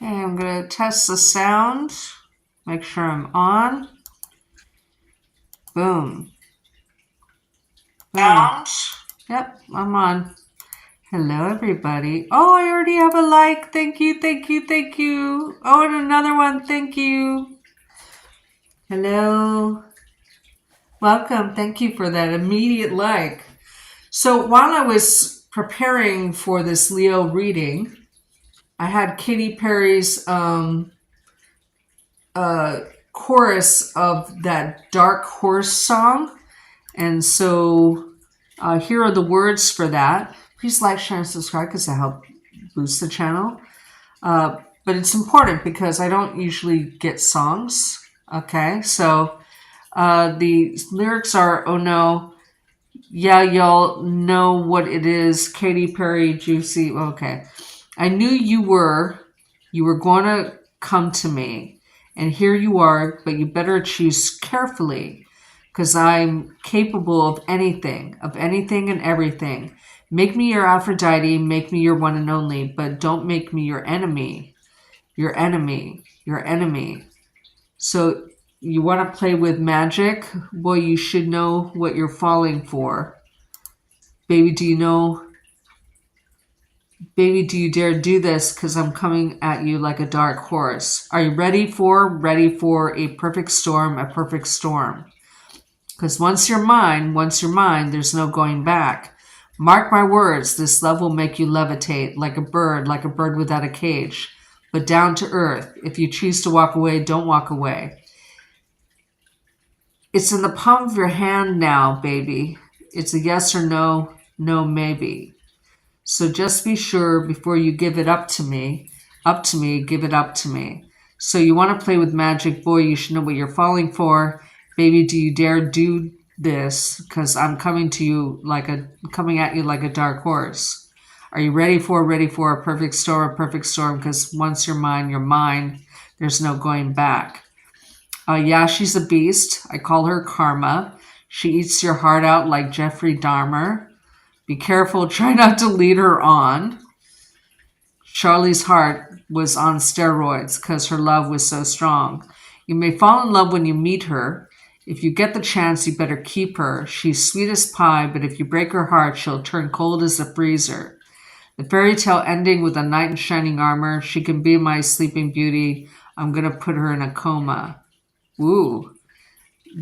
Okay, I'm going to test the sound. Make sure I'm on. Boom. Boom. Yep, I'm on. Hello, everybody. Oh, I already have a like. Thank you, thank you, thank you. Oh, and another one. Thank you. Hello. Welcome. Thank you for that immediate like. So while I was preparing for this Leo reading, I had Katy Perry's chorus of that Dark Horse song. And so here are the words for that. Please like, share, and subscribe because they help boost the channel. But it's important because I don't usually get songs. Okay, so the lyrics are, oh no, yeah, y'all know what it is. Katy Perry, Juicy. Okay. I knew you were going to come to me. And here you are, but you better choose carefully because I'm capable of anything and everything. Make me your Aphrodite, make me your one and only, but don't make me your enemy. Your enemy. Your enemy. So you want to play with magic? Well, you should know what you're falling for. Baby, do you know? Baby, do you dare do this? Because I'm coming at you like a dark horse. Are you ready for a perfect storm, Because once you're mine, there's no going back. Mark my words, this love will make you levitate like a bird without a cage, but down to earth. If you choose to walk away, don't walk away. It's in the palm of your hand now, baby. It's a yes or no, no maybe. So just be sure before you give it up to me, give it up to me. So you want to play with magic, boy, you should know what you're falling for. Baby, do you dare do this? Because I'm coming at you like a dark horse. Are you ready for a perfect storm, Because once you're mine. There's no going back. Yeah, she's a beast. I call her Karma. She eats your heart out like Jeffrey Dahmer. Be careful, try not to lead her on. Charlie's heart was on steroids because her love was so strong. You may fall in love when you meet her. If you get the chance, you better keep her. She's sweet as pie, but if you break her heart, she'll turn cold as a freezer. The fairy tale ending with a knight in shining armor. She can be my sleeping beauty. I'm going to put her in a coma. Ooh.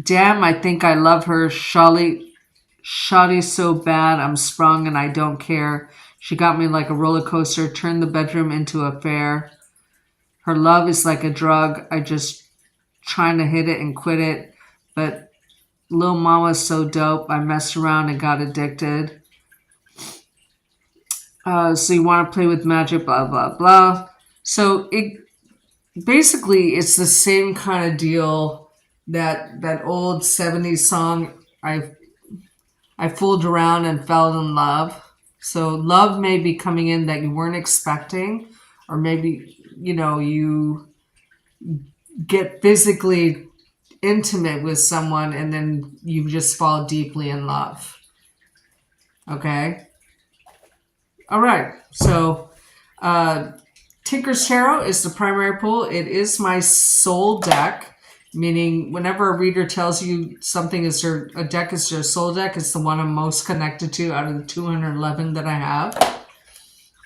Damn, I think I love her. Shawty's so bad, I'm sprung and I don't care. She got me like a roller coaster, turned the bedroom into a fair. Her love is like a drug. I just trying to hit it and quit it. But Lil Mama's so dope. I messed around and got addicted. So you want to play with magic, blah, blah, blah. So basically it's the same kind of deal that old 70s song I fooled around and fell in love. So love may be coming in that you weren't expecting, or maybe, you get physically intimate with someone and then you just fall deeply in love. Okay? All right. So Tinker's Tarot is the primary pull. It is my soul deck. Meaning, whenever a reader tells you something is a deck is their soul deck, it's the one I'm most connected to out of the 211 that I have.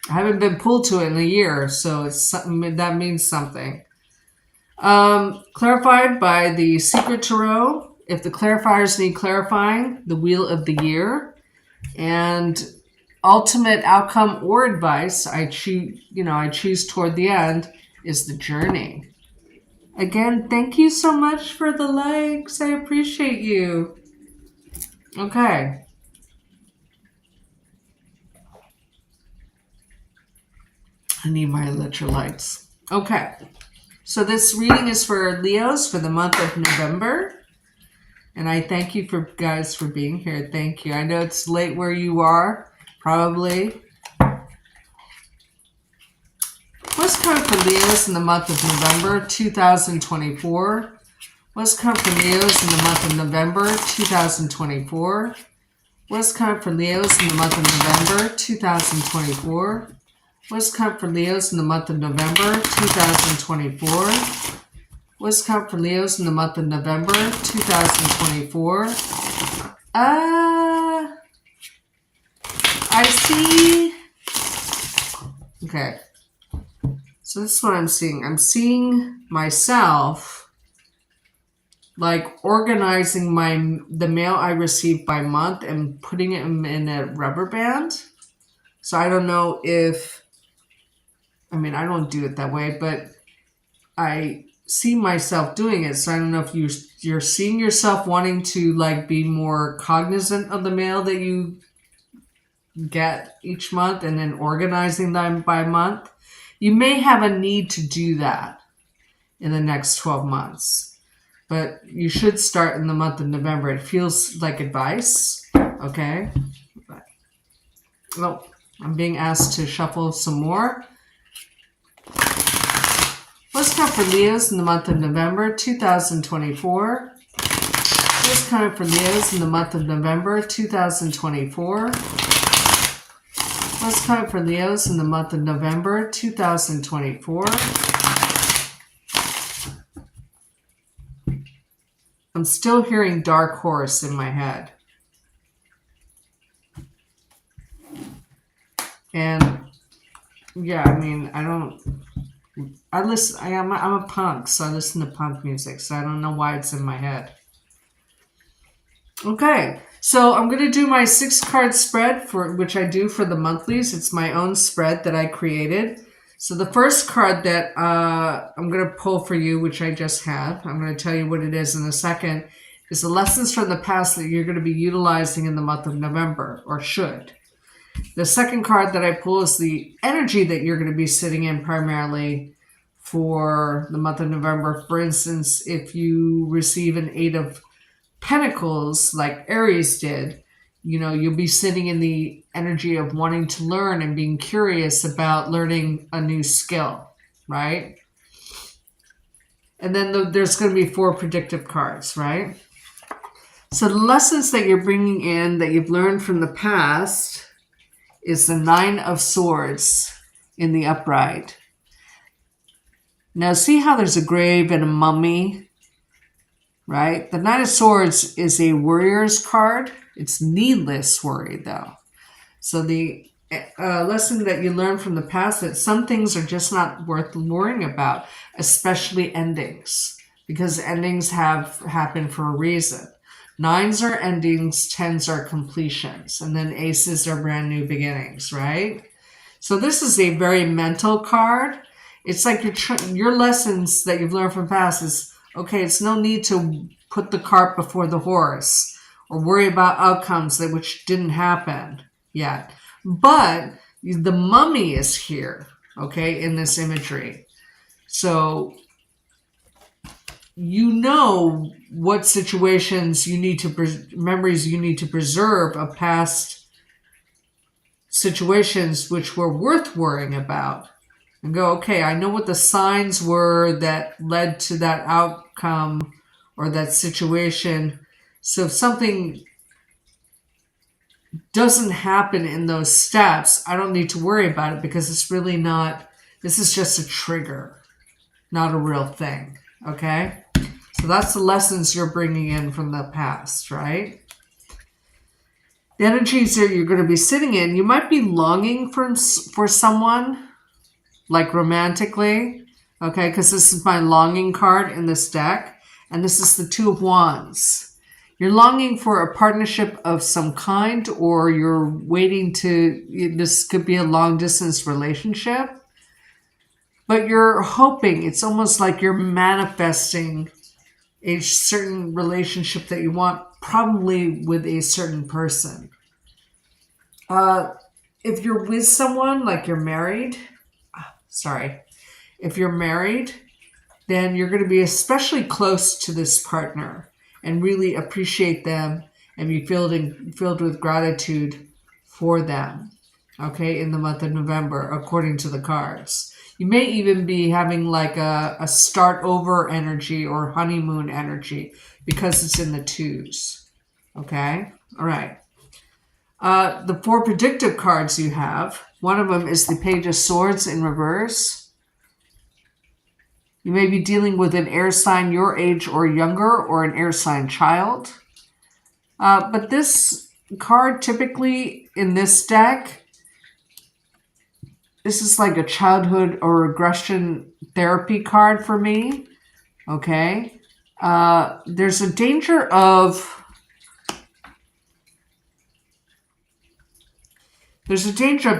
I haven't been pulled to it in a year, so it's something that means something. Clarified by the Secret Tarot. If the clarifiers need clarifying, the Wheel of the Year, and ultimate outcome or advice I choose toward the end is the Journey. Again, thank you so much for the likes. I appreciate you. Okay. I need my electrolytes. Okay. So this reading is for Leos for the month of November. And I thank you guys for being here. Thank you. I know it's late where you are, probably. What's coming for Leos in the month of November 2024? What's coming for Leos in the month of November 2024? What's coming for Leos in the month of November 2024? What's coming for Leos in the month of November 2024? What's coming for Leos in the month of November 2024? I see. Okay. So this is what I'm seeing. I'm seeing myself like organizing the mail I received by month and putting it in a rubber band. So I don't know if, I mean, I don't do it that way, but I see myself doing it. So I don't know if you're seeing yourself wanting to like be more cognizant of the mail that you get each month and then organizing them by month. You may have a need to do that in the next 12 months, but you should start in the month of November. It feels like advice, okay? Well, I'm being asked to shuffle some more. What's coming for Leos in the month of November 2024? What's coming for Leos in the month of November 2024? What's coming for Leos in the month of November 2024? I'm still hearing dark horse in my head. And yeah, I mean, I'm a punk, so I listen to punk music, so I don't know why it's in my head. Okay, so I'm going to do my 6-card spread, for which I do for the monthlies. It's my own spread that I created. So the first card that I'm going to pull for you, which I just have, I'm going to tell you what it is in a second, is the lessons from the past that you're going to be utilizing in the month of November, or should. The second card that I pull is the energy that you're going to be sitting in primarily for the month of November. For instance, if you receive an 8 of Pentacles like Aries did, you'll be sitting in the energy of wanting to learn and being curious about learning a new skill, right? And then there's going to be 4 predictive cards, right? So the lessons that you're bringing in that you've learned from the past is the 9 of Swords in the upright. Now see how there's a grave and a mummy, right? The 9 of Swords is a warrior's card. It's needless worry, though. So the lesson that you learn from the past, that some things are just not worth worrying about, especially endings, because endings have happened for a reason. 9s are endings, 10s are completions, and then aces are brand new beginnings, right? So this is a very mental card. It's like your lessons that you've learned from past is, okay, it's no need to put the cart before the horse or worry about outcomes which didn't happen yet. But the mummy is here, okay, in this imagery. So you know what situations you need to, memories you need to preserve of past situations which were worth worrying about. And go, okay, I know what the signs were that led to that outcome or that situation. So if something doesn't happen in those steps, I don't need to worry about it because it's really not, this is just a trigger, not a real thing, okay? So that's the lessons you're bringing in from the past, right? The energies that you're going to be sitting in, you might be longing for someone, like romantically, okay? Because this is my longing card in this deck, and this is the 2 of Wands. You're longing for a partnership of some kind, or you're waiting to, this could be a long-distance relationship, but you're hoping, it's almost like you're manifesting a certain relationship that you want, probably with a certain person. If you're with someone, like you're married, if you're married, then you're going to be especially close to this partner and really appreciate them and be filled with gratitude for them, okay, in the month of November, according to the cards. You may even be having like a start over energy or honeymoon energy because it's in the 2s, okay? All right. The 4 predictive cards you have, One of them is the Page of Swords in reverse. You may be dealing with an air sign your age or younger, or an air sign child. But this card, typically in this deck, this is like a childhood or regression therapy card for me. Okay. There's a danger of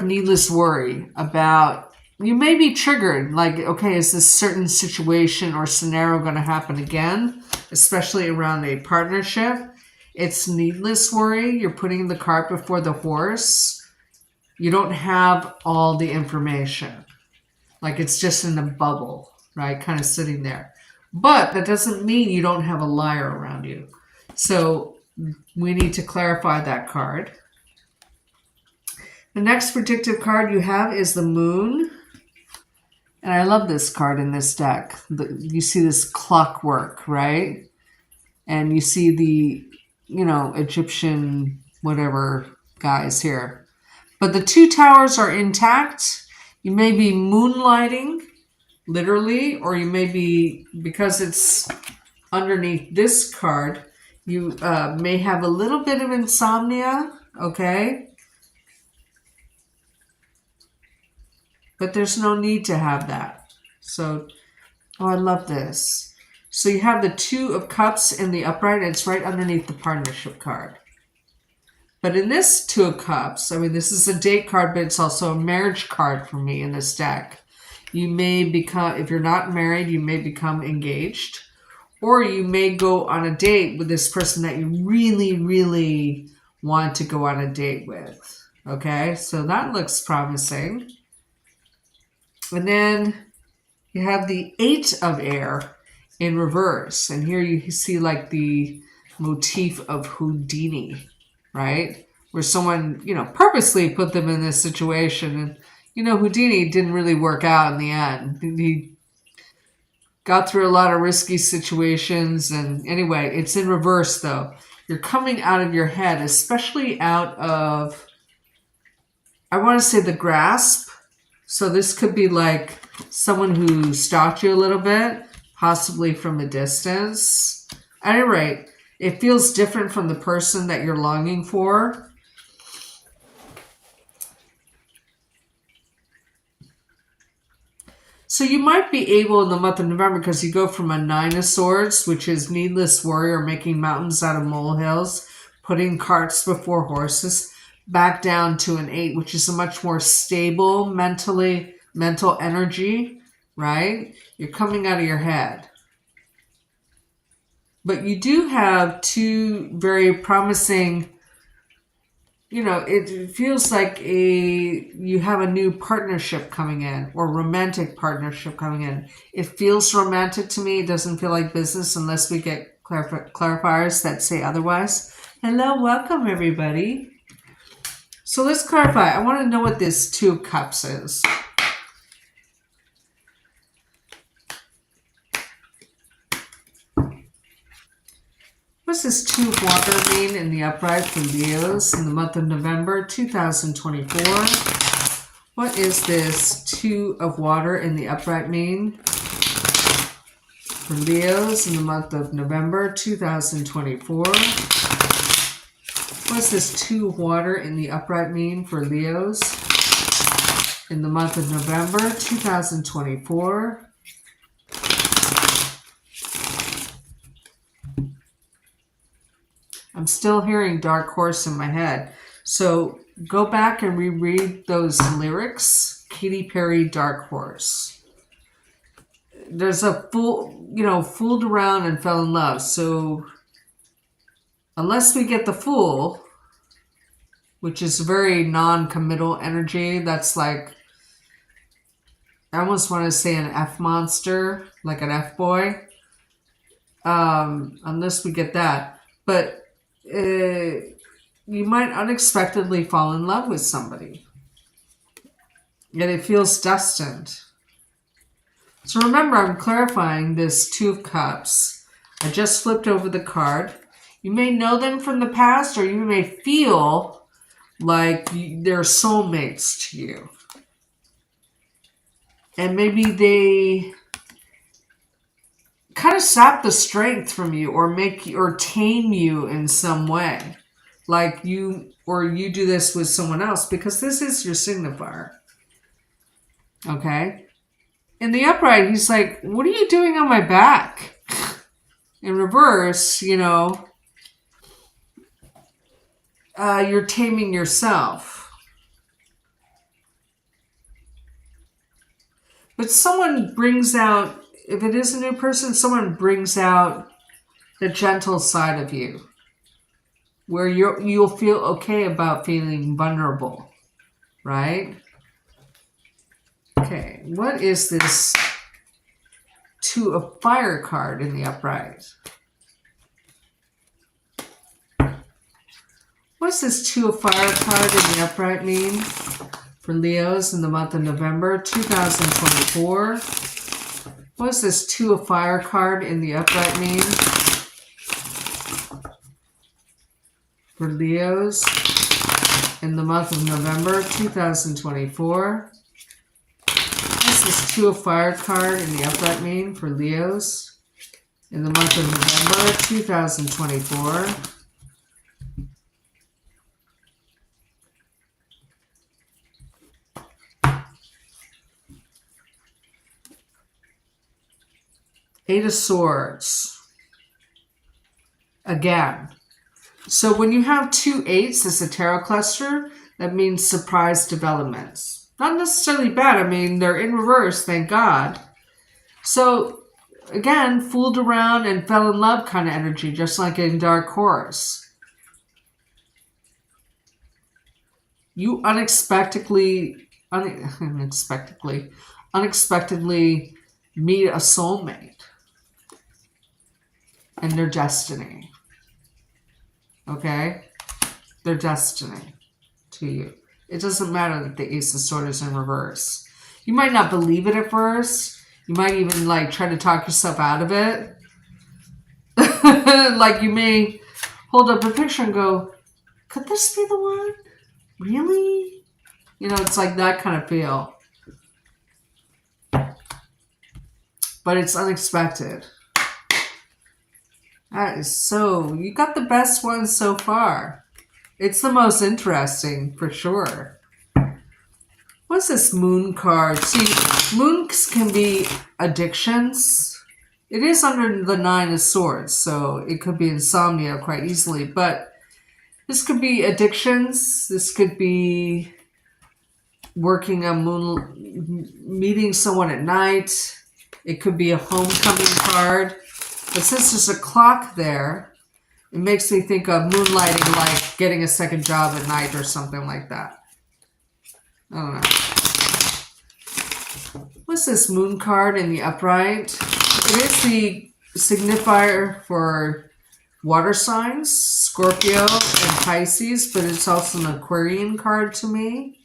needless worry about, you may be triggered, like, okay, is this certain situation or scenario going to happen again, especially around a partnership? It's needless worry. You're putting the cart before the horse. You don't have all the information. Like, it's just in a bubble, right? Kind of sitting there. But that doesn't mean you don't have a liar around you. So we need to clarify that card. The next predictive card you have is the Moon. And I love this card in this deck. You see this clockwork, right? And you see the, Egyptian whatever guys here. But the two towers are intact. You may be moonlighting, literally, or you may be, because it's underneath this card, you may have a little bit of insomnia, okay? But there's no need to have that. So, I love this. So you have the Two of Cups in the upright. It's right underneath the partnership card. But in this Two of Cups, I mean, this is a date card, but it's also a marriage card for me in this deck. You may become, if you're not married, you may become engaged. Or you may go on a date with this person that you really, really want to go on a date with. Okay, so that looks promising. And then you have the Eight of Air in reverse. And here you see like the motif of Houdini, right? Where someone, purposely put them in this situation. And, Houdini didn't really work out in the end. He got through a lot of risky situations. And anyway, it's in reverse though. You're coming out of your head, especially out of, I want to say, the grasp. So this could be like someone who stalked you a little bit, possibly from a distance. At any rate, it feels different from the person that you're longing for. So you might be able in the month of November, because you go from a Nine of Swords, which is needless worry or making mountains out of molehills, putting carts before horses, back down to an 8, which is a much more stable mental energy, right? You're coming out of your head. But you do have two very promising, it feels like you have a new partnership coming in, or romantic partnership coming in. It feels romantic to me. It doesn't feel like business unless we get clarifiers that say otherwise. Hello, welcome everybody. So let's clarify. I want to know what this Two of Cups is. What's this Two of Water mean in the upright for Leos in the month of November 2024? What is this Two of Water in the upright mean for Leos in the month of November 2024? What does this Two of Water in the upright mean for Leos in the month of November 2024? I'm still hearing Dark Horse in my head. So go back and reread those lyrics. Katy Perry, Dark Horse. There's a fooled around and fell in love. So unless we get the Fool, which is very non-committal energy, that's like, I almost want to say an F monster, like an F boy. Unless we get that. But you might unexpectedly fall in love with somebody. Yet it feels destined. So remember, I'm clarifying this Two of Cups. I just flipped over the card. You may know them from the past, or you may feel like they're soulmates to you. And maybe they kind of sap the strength from you or tame you in some way. Like you do this with someone else because this is your signifier. Okay? In the upright, he's like, what are you doing on my back? In reverse, you're taming yourself. But someone brings out, if it is a new person, someone brings out the gentle side of you, where you'll feel okay about feeling vulnerable, right? Okay, what is this Two of Fire card in the upright? What does this Two of Fire card in the upright mean for Leos in the month of November 2024? What does this Two of Fire card in the upright mean for Leos in the month of November 2024? What does this Two of Fire card in the upright mean for Leos in the month of November 2024? Eight of Swords. Again. So when you have 2 8s as a tarot cluster, that means surprise developments. Not necessarily bad. I mean, they're in reverse, thank God. So, again, fooled around and fell in love kind of energy, just like in Dark Horse. You unexpectedly meet a soulmate and their destiny. Okay? Their destiny to you. It doesn't matter that the Ace of Swords is in reverse. You might not believe it at first. You might even try to talk yourself out of it. Like you may hold up a picture and go, could this be the one? Really? It's like that kind of feel. But it's unexpected. That is you got the best one so far. It's the most interesting, for sure. What's this Moon card? See, moons can be addictions. It is under the 9 of Swords, so it could be insomnia quite easily. But this could be addictions. This could be working on meeting someone at night. It could be a homecoming card. But since there's a clock there, it makes me think of moonlighting, like getting a second job at night or something like that. I don't know. What's this Moon card in the upright? It is the signifier for water signs, Scorpio and Pisces, but it's also an Aquarian card to me.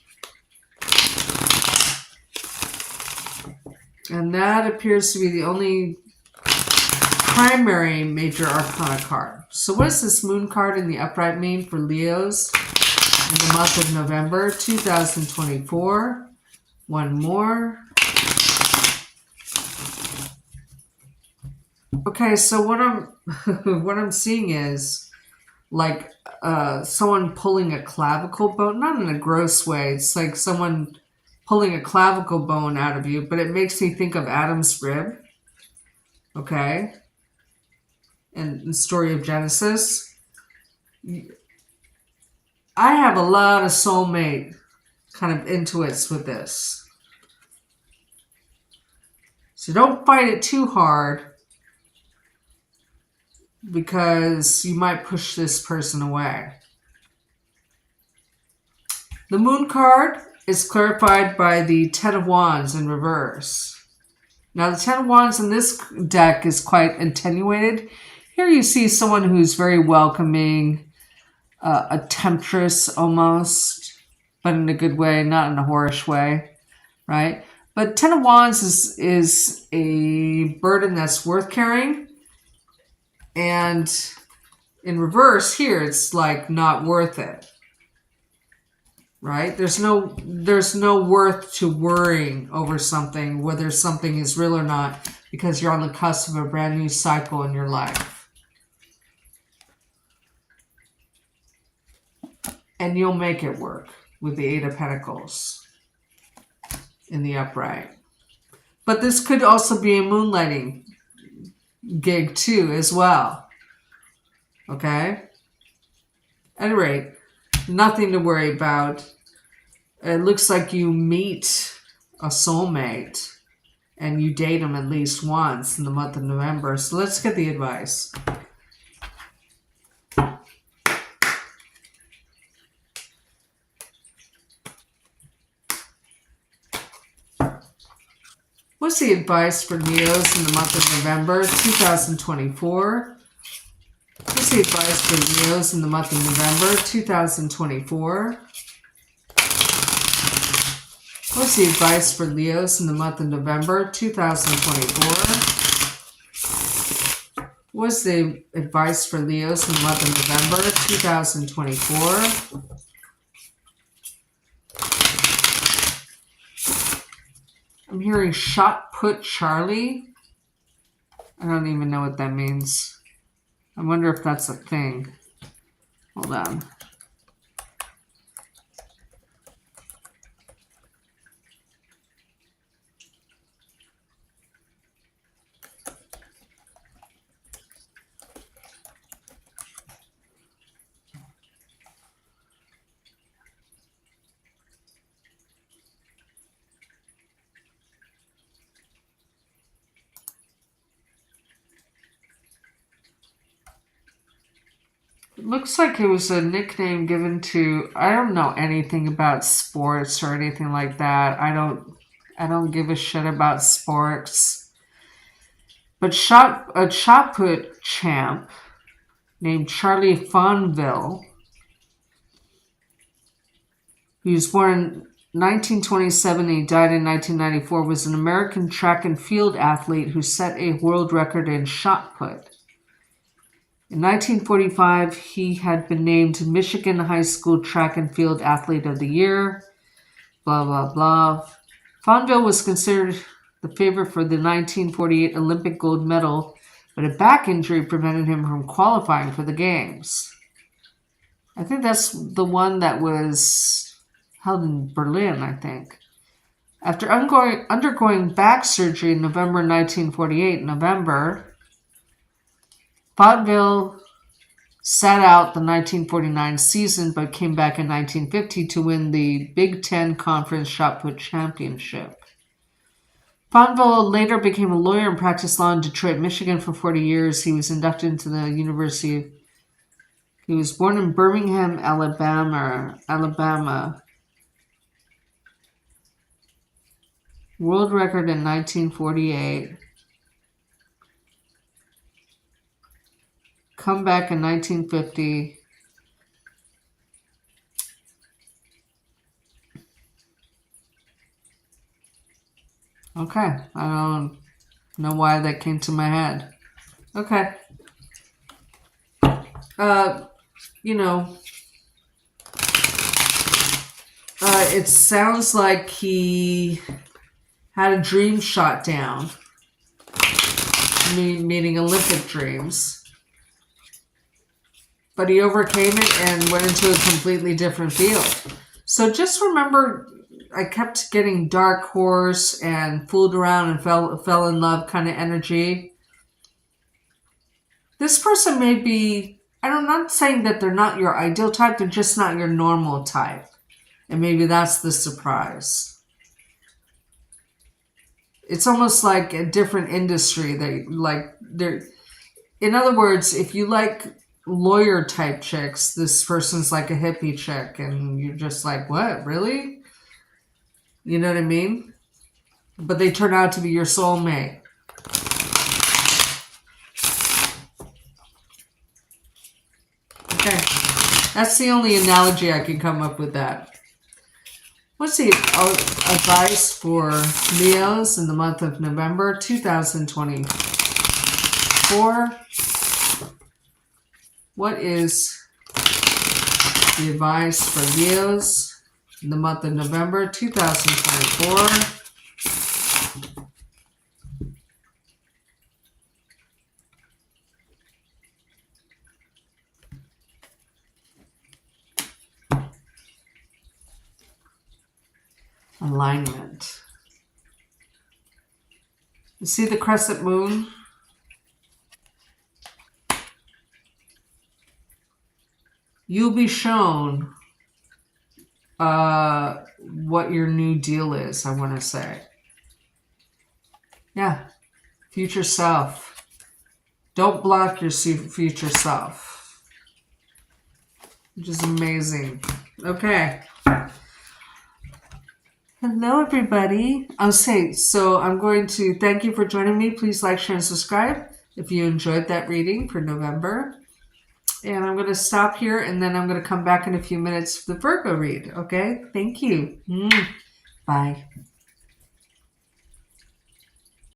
And that appears to be the only primary major arcana card. So what does this Moon card in the upright mean for Leos in the month of November 2024? One more. Okay, so what I'm seeing is like someone pulling a clavicle bone, not in a gross way. It's like someone pulling a clavicle bone out of you, but it makes me think of Adam's rib. Okay. And the story of Genesis. I have a lot of soulmate kind of intuits with this. So don't fight it too hard, because you might push this person away. The Moon card is clarified by the Ten of Wands in reverse. Now the Ten of Wands in this deck is quite attenuated. Here you see someone who's very welcoming, a temptress almost, but in a good way, not in a whorish way, right? But Ten of Wands is a burden that's worth carrying. And in reverse here, it's like not worth it. right? There's no worth to worrying over something, whether something is real or not, because you're on the cusp of a brand new cycle in your life. And you'll make it work with the Eight of Pentacles in the upright. But this could also be a moonlighting gig too, as well. Okay? At any rate, nothing to worry about. It looks like you meet a soulmate and you date them at least once in the month of November. So let's get the advice. What's the advice for Leos in the month of November 2024? What's the advice for Leos in the month of November 2024? What's the advice for Leos in the month of November 2024? What's the advice for Leos in the month of November 2024? I'm hearing shot put Charlie. I don't even know what that means. I wonder if that's a thing. Hold on. It looks like it was a nickname given to, I don't know anything about sports or anything like that. I don't give a shit about sports. But a shot put champ named Charlie Fonville, he was born in 1927 and he died in 1994, was an American track and field athlete who set a world record in shot put. In 1945, he had been named Michigan High School Track and Field Athlete of the Year, blah, blah, blah. Fonville was considered the favorite for the 1948 Olympic gold medal, but a back injury prevented him from qualifying for the games. I think that's the one that was held in Berlin, I think. After undergoing back surgery in November 1948, Fonville sat out the 1949 season, but came back in 1950 to win the Big Ten Conference Shot Put Championship. Fonville later became a lawyer and practiced law in Detroit, Michigan for 40 years. He was inducted into the University. He was born in Birmingham, Alabama. World record in 1948. Comeback in 1950. Okay, I don't know why that came to my head. Okay. It sounds like he had a dream shot down, meaning Olympic dreams. But he overcame it and went into a completely different field. So just remember, I kept getting dark horse and fooled around and fell in love kind of energy. This person may be, I'm not saying that they're not your ideal type, they're just not your normal type. And maybe that's the surprise. It's almost like a different industry. In other words, if you like lawyer type chicks, this person's like a hippie chick, and you're just like, what, really? You know what I mean? But they turn out to be your soulmate. Okay, that's the only analogy I can come up with that. What's the advice for Leos in the month of November 2024? What is the advice for Leos in the month of November 2024. Alignment. You see the crescent moon? You'll be shown what your new deal is, I want to say. Yeah, future self. Don't block your future self, which is amazing. Okay. Hello, everybody. So I'm going to thank you for joining me. Please like, share, and subscribe if you enjoyed that reading for November. And I'm going to stop here, and then I'm going to come back in a few minutes for the Virgo read. Okay? Thank you. Bye.